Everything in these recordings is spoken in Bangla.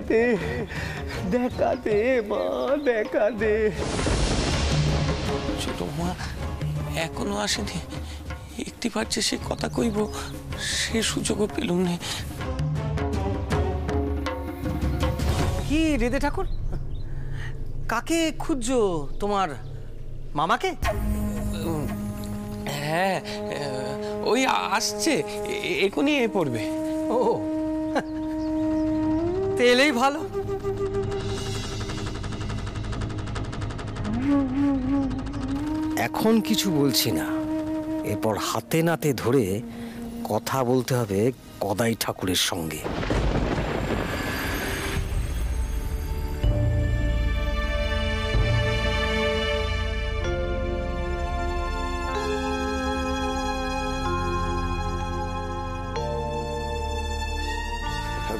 দে, দেখা দে মা, দেখা দে। ছোট মা এখনো আসেনি, একটি পারছে সে কথা কইব, সে সুযোগও পেলুম নে। কি হৃদয় ঠাকুর, কাকে খুঁজছো? তোমার মামাকে? হ্যাঁ, ওই আসছে, এখনই এ পড়বে। ও, তেলেই ভালো। এখন কিছু বলছি না, এরপর হাতে নাতে ধরে কথা বলতে হবে গদাই ঠাকুরের সঙ্গে।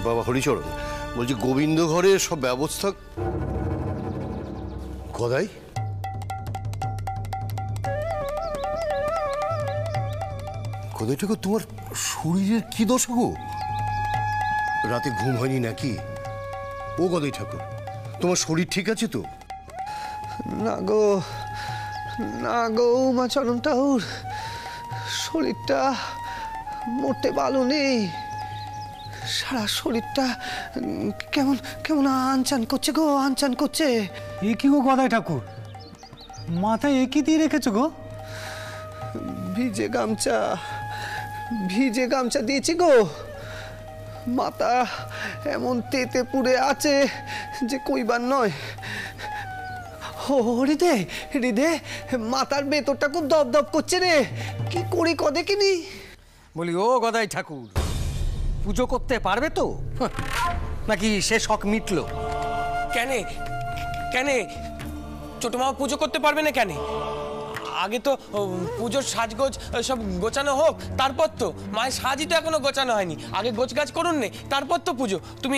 বাবা হরিচরণ, বলছি গোবিন্দ ঘরে সব ব্যবস্থা। গদাই, গদাই ঠাকুর, তোমার শরীরের কি দশা গো? রাতে ঘুম হয়নি নাকি? ও গদাই ঠাকুর, তোমার শরীর ঠিক আছে তো? না গো, না গো উমাচরণ ঠাকুর, শরীরটা মোটে ভালো নেই। সারা শরীরটা কেমন কেমন আনচান করছে গো, আনচান করছে। এ কি গো গদাই ঠাকুর, মাথায় এ কি দিয়ে রেখেছো গো? ভিজে গামছা, ভিজে গামছা দিয়েছি গো। মাথা এমন তেতে পুড়ে আছে যে কইবার নয়। হৃদে, হৃদে, মাথার ভেতরটা খুব দপদপ করছে রে, কি করি কদে কিনি। বলি ও গদাই ঠাকুর, পুজো করতে পারবে তো নাকি সে শখ মিটলো? কেন কেন ছোট মামা পুজো করতে পারবে না কেন? আগে তো পুজোর সাজগোজ সব গোছানো হোক, তারপর তো। মায়ের সাজই তো এখনো গোছানো হয়নি, আগে গোছগাছ করুন নে, তারপর তো পুজো। তুমি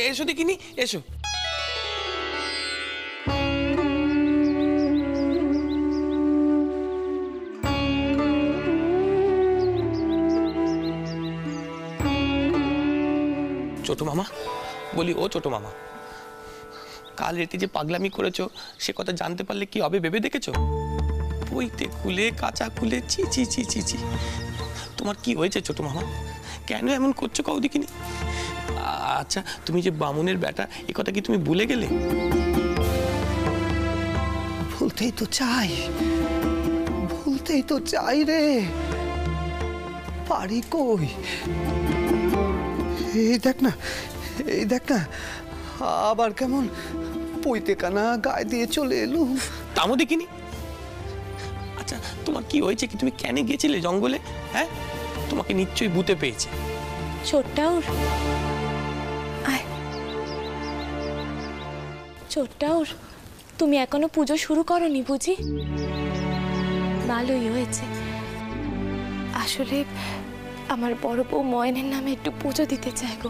এসো দেখিনি, এসো। ছোট মামা, বলি ও ছোট মামা, কাল রাতে যে পাগলামি করেছো সে কথা জানতে পারলে কি হবে ভেবে দেখেছো? বইতে খুলে কাঁচা খুলে চি চি চি চি চি। তোমার কি হয়েছে ছোট মামা? কেন এমন করছো কাউ দেখিনি? আচ্ছা, তুমি যে বামুনের বেটা, এ কথা কি তুমি ভুলে গেলে? ভুলতেই তো চাই, ভুলতেই তো চাই রে, পারি কই। এই দেখ না, এই দেখ না, আবার কেমন পইতে কানা গায়ে দিয়ে চলে এলো। তামও দেখিনি। আচ্ছা, তোমার কি হয়েছে কি? তুমি কেন গিয়েছিলে জঙ্গলে? হ্যাঁ, তোমাকে নিশ্চয়ই ভূতে পেয়েছে। ছোট্টাউর, আয় ছোট্টাউর, তুমি এখনো পুজো শুরু করনি বুঝি? ভালোই হয়েছে। আসলে আমার বড় বউ ময়নের নামে একটু পুজো দিতে চাই গো।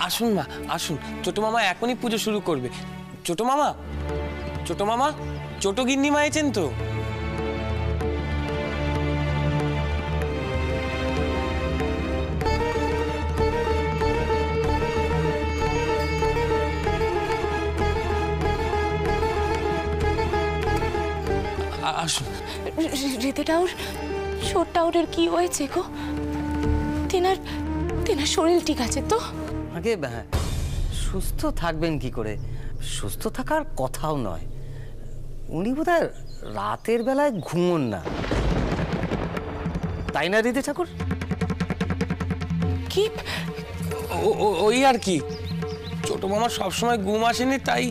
আসুন মা, আসুন। ছোট মামা এখনই পুজো শুরু করবে। ছোট মামা, ছোট মামা, ছোট গিন্নিমা আছেন তো? আসুন। হৃদয়টাউর, ছোট্টাউরের কি হয়েছে গো? তেনার তেনার শরীর ঠিক আছে তো? আগে সুস্থ থাকবেন কি করে? সুস্থ থাকার কথাও নয়, উনি বোধহয় রাতের বেলায় ঘুমোন না, তাই না হৃদয় ঠাকুর? কি ওই আর কি, ছোট মামা সবসময় ঘুম আসেনি, তাই।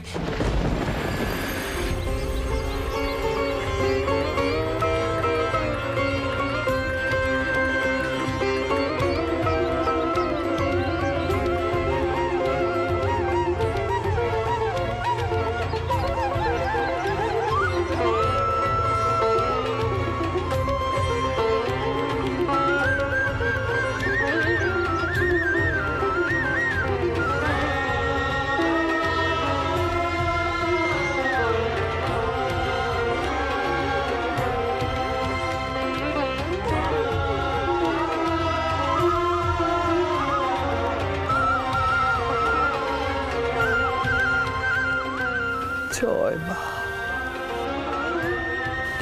জয় মা,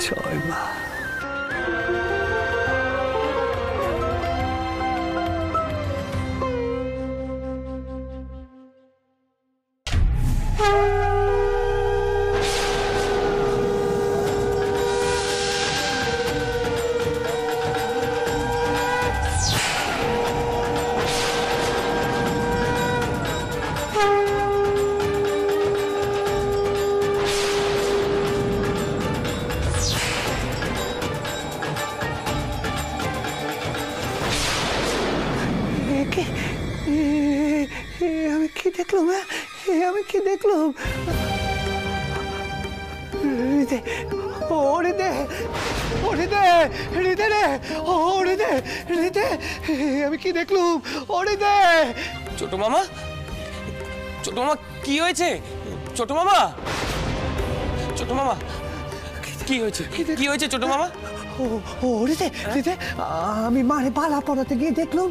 জয় মা। আমি কি দেখলাম? আমি কি দেখলাম? হৃদয়, ও হৃদয়, ও হৃদয়, হৃদয় রে, ও হৃদয়, হৃদয়, আমি কি দেখলাম? ও হৃদয়। ছোট মামা, ছোট মামা কি হয়েছে? ছোট মামা, ছোট মামা কি হয়েছে? কি হয়েছে ছোট মামা? ও হৃদয়, হৃদয়, আমি মারে বালা পড়াতে গিয়ে দেখলাম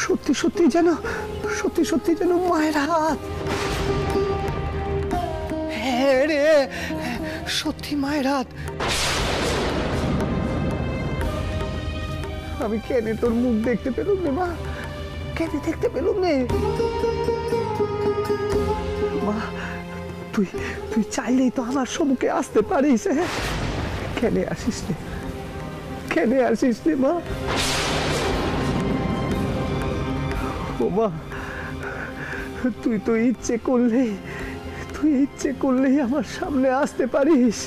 সত্যি সত্যি যেন মায়ের হাত। হ্যাঁ রে, সত্যি মায়ের হাত। আমি কেন তোর মুখ দেখতে পেলাম রে মা? কেন দেখতে পেলাম রে মা? তুই চাইলেই তো আমার সম্মুখে আসতে পারিস। হ্যাঁ, কেন আসিস রে? কেন আসিস রে মা? ও মা, তুই তো ইচ্ছে করলেই আমার সামনে আসতে পারিস।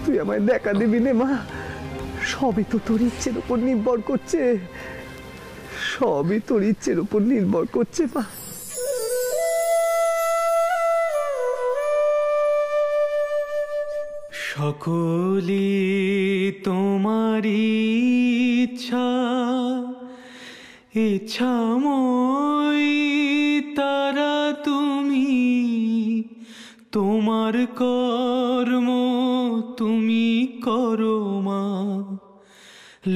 তুই আমায় দেখা দিবি নে মা। সবই তো তোর ইচ্ছের উপর নির্ভর করছে, সবই তোর ইচ্ছের উপর নির্ভর করছে মা। সকলি তোমারি ইচ্ছা, ইচ্ছাময় তারা তুমি, তোমার কর্ম তুমি করো মা।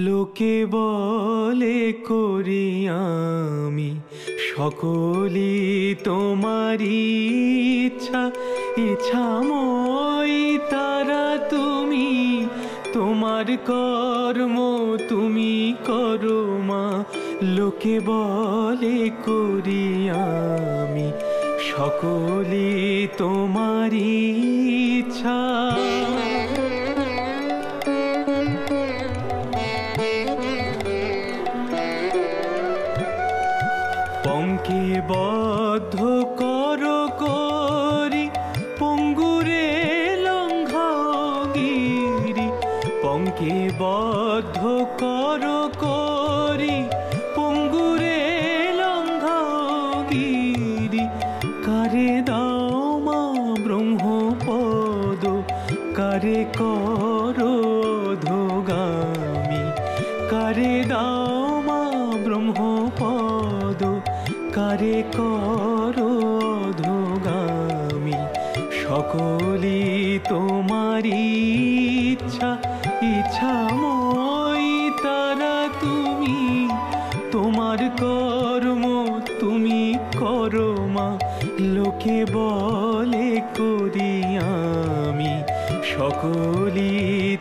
লোকে বলে করি আমি, সকলি তোমারি ইচ্ছা, ইচ্ছাময় তারা তুমি, তোমার কর্ম তুমি করো মা। লোকে বলে করি আমি, সকলি তোমারি ইচ্ছা। পঙ্কে বদ্ধ করো করি, পঙ্গুরে লঙ্ঘগিরি। পঙ্কে বদ্ধ করো করি, পঙ্গুরে লঙ্ঘগিরি। কারে দাও মা ব্রহ্মপদ, কারে করো অধোগামী। কারে দাও মা ব্রহ্মপদ, কারে করো অধোগামী। সকলি তোমারি ইচ্ছা, ইচ্ছাময় তারা তুমি, তোমার কর্ম তুমি করো মা। লোকে বলে করি আমি, সকলি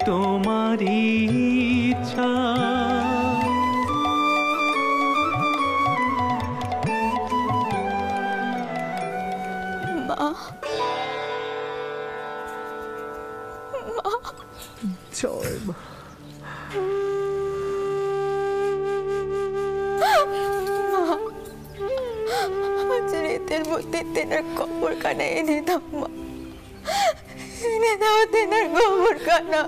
তোমারি ইচ্ছা। জয় মা। রাতের মধ্যে তেনার কবরখানা এনে দাও মা, এনে দাও তেনার কবরখানা।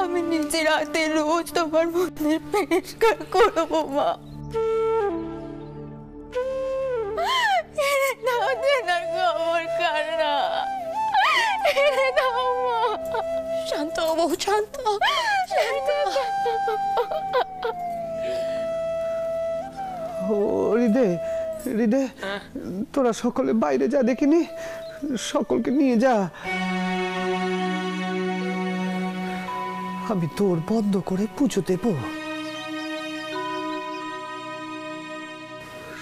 আমি নিজের হাতে রোজ তোমার মন্দির পরিষ্কার করবো মা। এনে দাও তেনার কবরখানা, এনে দাও মা। শান্ত হবো, শান্ত শান্ত। হৃদয়, হৃদয়, তোরা সকলে বাইরে যা, দেখিনি সকলকে নিয়ে যা। আমি তোর বন্ধ করে পুজো দেব।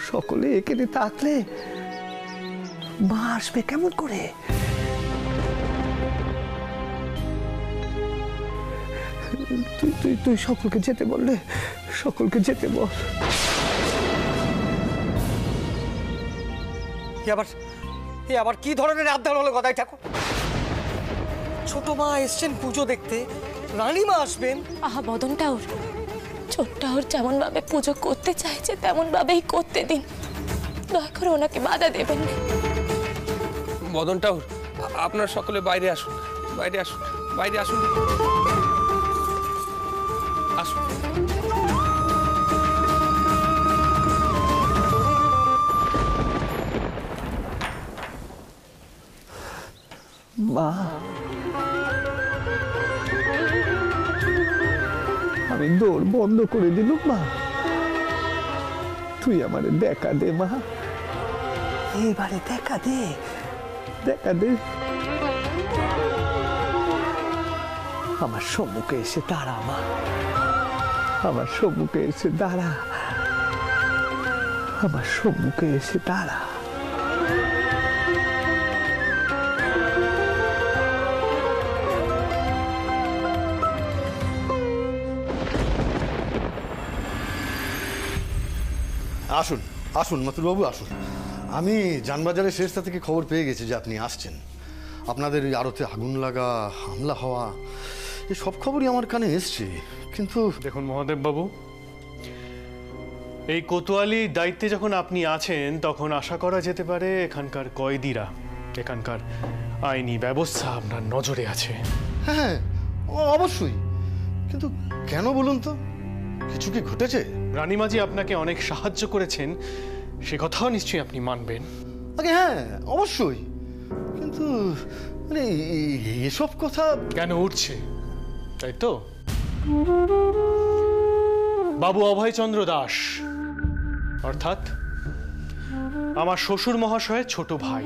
সকলে এখানে থাকলে মা আসবে কেমন করে? তুই সকলকে যেতে বললে, সকলকে যেতে বল। এ আবার কি ধরনের আবদার হলো গদাই ঠাকুর? ছোট মা এসছেন পুজো দেখতে, রানীমা আসবেন। আহা বদন টাউর, ছোট টাউর যেমন ভাবে পুজো করতে চাইছে তেমন ভাবেই করতে দিন, দয়া করে ওনাকে বাধা দেবেন না। মদন টাউর, আপনার সকলে বাইরে আসুন, বাইরে আসুন, বাইরে আসুন, আসুন। মা, আমি দৌড় বন্ধ করে দিলুম। মা, তুই আমারে দেখা দে মা, এবারে দেখা দে, দেখা দে। আমার সম্মুখে এসে দাঁড়া মা, আমার সম্মুখে এসে দাঁড়া, আমার সম্মুখে এসে দাঁড়া। আসুন আসুন মথুরবাবু, আসুন। আমি যানবাজারের শেষটা থেকে খবর পেয়ে গেছি যে আপনি আসছেন। আপনাদের ওই আড়তে আগুন লাগা, হামলা হওয়া, এই সব খবরই আমার কানে এসছে। কিন্তু দেখুন মহাদেব বাবু, এই কোতোয়ালি দায়িত্বে যখন আপনি আছেন তখন আশা করা যেতে পারে এখানকার কয়েদিরা, এখানকার আইনি ব্যবস্থা আপনার নজরে আছে। হ্যাঁ, অবশ্যই। কিন্তু কেন বলুন তো, কিছু কি ঘটেছে? রানীমাজি আপনাকে অনেক সাহায্য করেছেন, সে কথাও নিশ্চয়ই আপনি মানবেন। আগে হ্যাঁ, অবশ্যই। কিন্তু মানে এসব কথা কেন উঠছে, তাই তো? বাবু অভয়চন্দ্র দাস, অর্থাৎ আমার শ্বশুর মহাশয়ের ছোট ভাই,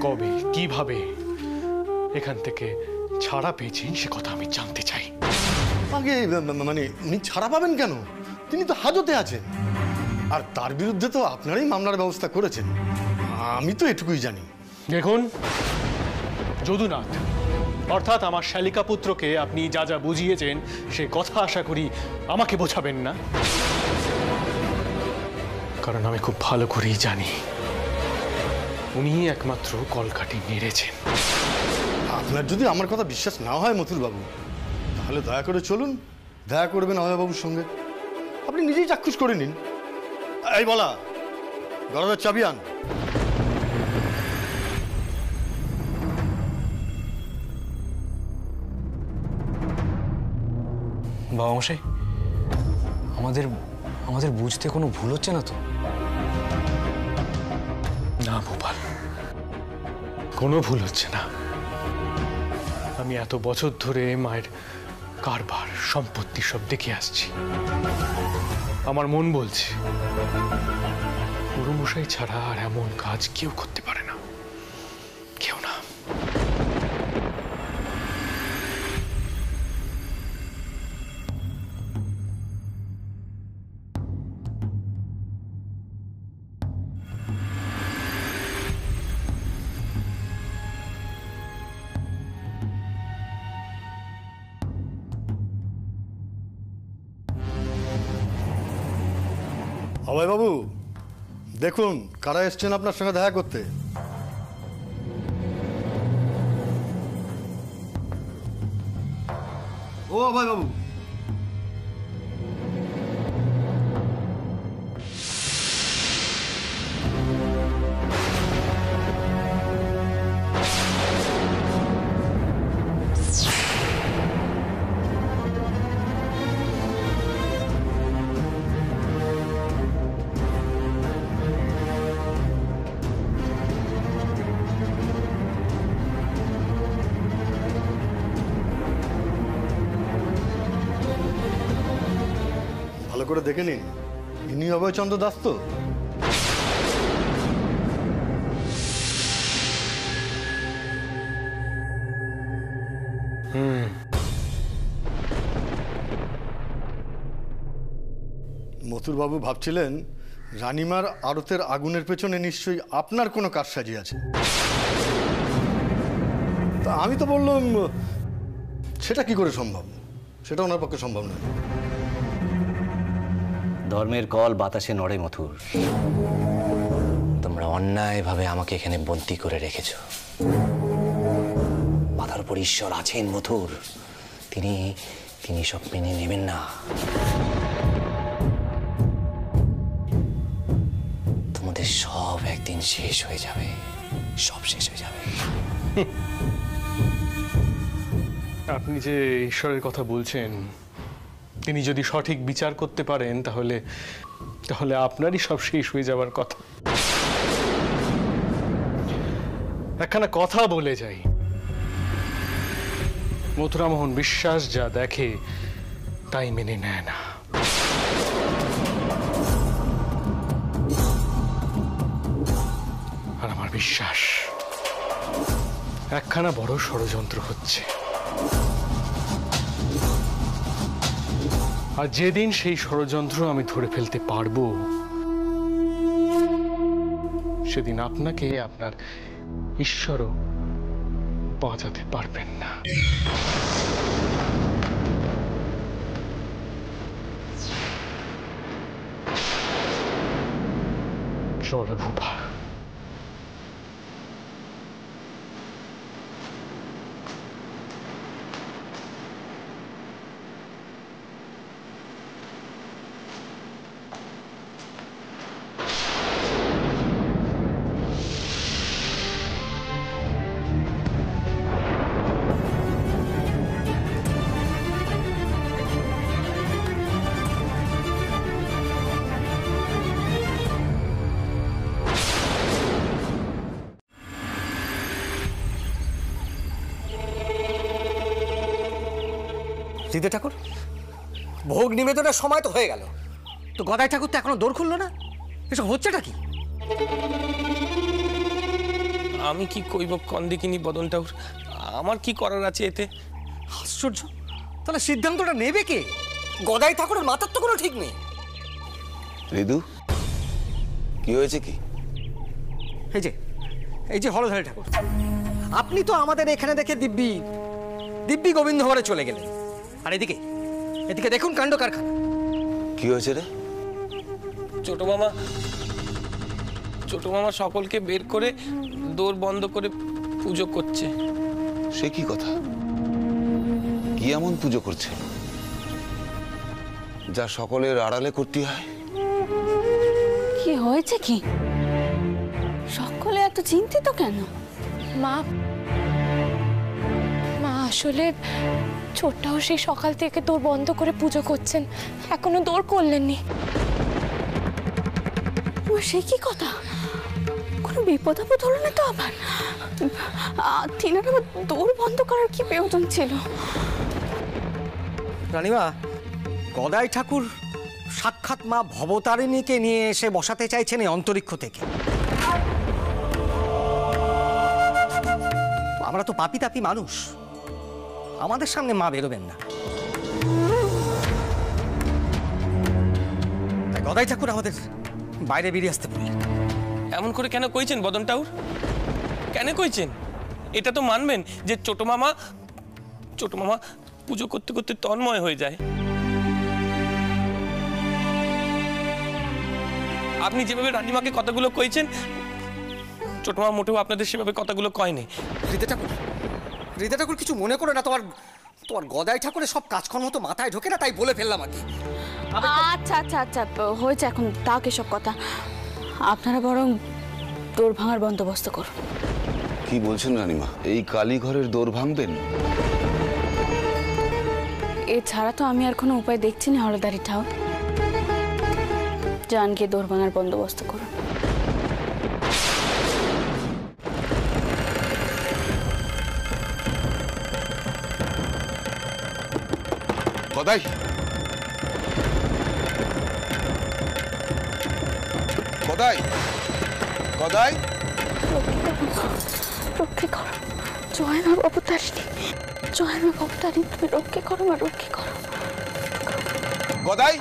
কবে কিভাবে এখান থেকে ছাড়া পেয়েছেন সে কথা আমি জানতে চাই। আগে মানে উনি ছাড়া পাবেন কেন? তিনি তো হাজতে আছেন, আর তার বিরুদ্ধে তো আপনারাই মামলার ব্যবস্থা করেছেন। আমি তো এটুকুই জানি। দেখুন যদুনাথ, অর্থাৎ আমার শালিকা পুত্রকে আপনি যা যা বুঝিয়েছেন সে কথা আশা করি আমাকে বোঝাবেন না, কারণ আমি খুব ভালো করেই জানি উনি একমাত্র কলকাঠি নেড়েছেন। আপনার যদি আমার কথা বিশ্বাস না হয় মথুরবাবু, তাহলে দয়া করে চলুন, দেখা করবেন অভয়বাবুর সঙ্গে। আপনি নিজেই চাক্ষুষ করে নিন। এই বলা, গরদের চাবি আন। বাবা মশাই, আমাদের বুঝতে কোনো ভুল হচ্ছে না তো? না ভোপাল, কোনো ভুল হচ্ছে না। আমি এত বছর ধরে মায়ের কারবার সম্পত্তি সব দেখে আসছি। আমার মন বলছে গুরুমশাই ছাড়া আর এমন কাজ কেউ করতে পারে না, কেউ না। অভয়বাবু, দেখুন কারা এসছেন আপনার সঙ্গে দেখা করতে। ও অভয়বাবু, ভালো করে দেখে নিন, ইনি অভয়চন্দ্র দাস তো? মথুরবাবু ভাবছিলেন রানিমার আড়তের আগুনের পেছনে নিশ্চয়ই আপনার কোনো কারসাজি আছে। তা আমি তো বললাম সেটা কি করে সম্ভব, সেটা ওনার পক্ষে সম্ভব নয়। ধর্মের কল বাতাসে নড়ে মথুর। তোমরা অন্যায়ভাবে আমাকে এখানে বন্দী করে রেখেছ। মাথার উপর ঈশ্বর আছেন মথুর, তিনি তিনি সব মেনে নেবেন না। তোমাদের সব একদিন শেষ হয়ে যাবে, সব শেষ হয়ে যাবে। আপনি যে ঈশ্বরের কথা বলছেন, তিনি যদি সঠিক বিচার করতে পারেন তাহলে তাহলে আপনারই সব শেষ হয়ে যাওয়ার কথা। একখানা কথা বলে যাই, মথুরামোহন বিশ্বাস যা দেখে তাই মেনে নেয় না। আর আমার বিশ্বাস একখানা বড় ষড়যন্ত্র হচ্ছে। আর যেদিন সেই ষড়যন্ত্র আমি ধরে ফেলতে পারবো, সেদিন আপনাকে আপনার ঈশ্বরও বাঁচাতে পারবেন না। চল ভূপা। হৃদয় ঠাকুর, ভোগ নিবেদনের সময় তো হয়ে গেল, তো গদাই ঠাকুর তো এখনো দৌড় খুললো না। এসব হচ্ছেটা কি? আমি কি কইব কন্দিকিনি বদন ঠাকুর, আমার কি করার আছে এতে? আশ্চর্য, তাহলে সিদ্ধান্তটা নেবে কে? গদাই ঠাকুরের মাথার তো কোনো ঠিক নেই। ঋদু, কি হয়েছে কি? এই যে হলধারী ঠাকুর, আপনি তো আমাদের এখানে দেখে দিব্যি দিব্যি গোবিন্দ ঘরে চলে গেলেন, আর এদিকে দেখুন কাণ্ড কারখানা। কি হয়েছে রে? ছোট মামা সকলকে বের করে দৌড় বন্ধ করে পুজো করছে। সে কি কথা? কি এমন পুজো করছে যা সকলের আড়ালে করতে হয়? কি হয়েছে কি? সকলে এত চিন্তিত কেন? মা আসলে ছোটটাও সেই সকাল থেকে দৌড় বন্ধ করে পুজো করছেন, এখনো দৌড় করলেননি। সে কি কথা? কোনো বিপদ আপদ হলো না তো আবার? তিনার আবার দৌড় বন্ধ করার কি প্রয়োজন ছিল? রানীমা, গদাই ঠাকুর সাক্ষাৎ মা ভবতারিণীকে নিয়ে এসে বসাতে চাইছেন এই অন্তরিক্ষ থেকে। আমরা তো পাপি তাপি মানুষ, আমাদের সামনে মা বেরোবেন না। গদাই ঠাকুর আমাদের বাইরে বেরিয়ে আসতে বললেন। এমন করে কেন কইছেন বদন ঠাকুর? কেন কইছেন? এটা তো মানবেন যে ছোট মামা পুজো করতে করতে তন্ময় হয়ে যায়। আপনি যেভাবে রানীমাকে কথাগুলো কইছেন, ছোট মামা মোটেও আপনাদের সেভাবে কথাগুলো কয়নি। হৃদয় ঠাকুর কিছু মনে করে না, তোমার গদাই ঠাকুরের সব কাজকর্ম তো মাথায় ঢোকে না, তাই বলে ফেললাম আর কি। আচ্ছা হয়েছে এখন তাও সব কথা। আপনারা বরং দৌড় ভাঙার বন্দোবস্ত করুন। কি বলছেন রানীমা? এই কালী ঘরের দৌড় ভাঙবেন? এছাড়া তো আমি আর কোনো উপায় দেখছি না হলদারি ঠাকুর। যান গিয়ে দৌড় ভাঙার বন্দোবস্ত করুন। গদাই, গদাই, গদাই, রক্ষে করো, জয় মা ভবতারিণী, জয় মা ভবতারিণী, তুমি রক্ষে করো মা, রক্ষে করো। গদাই,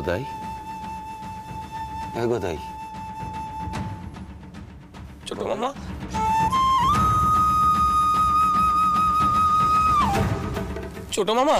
গদাই, গদাই, ছোট মামা, ছোট মামা।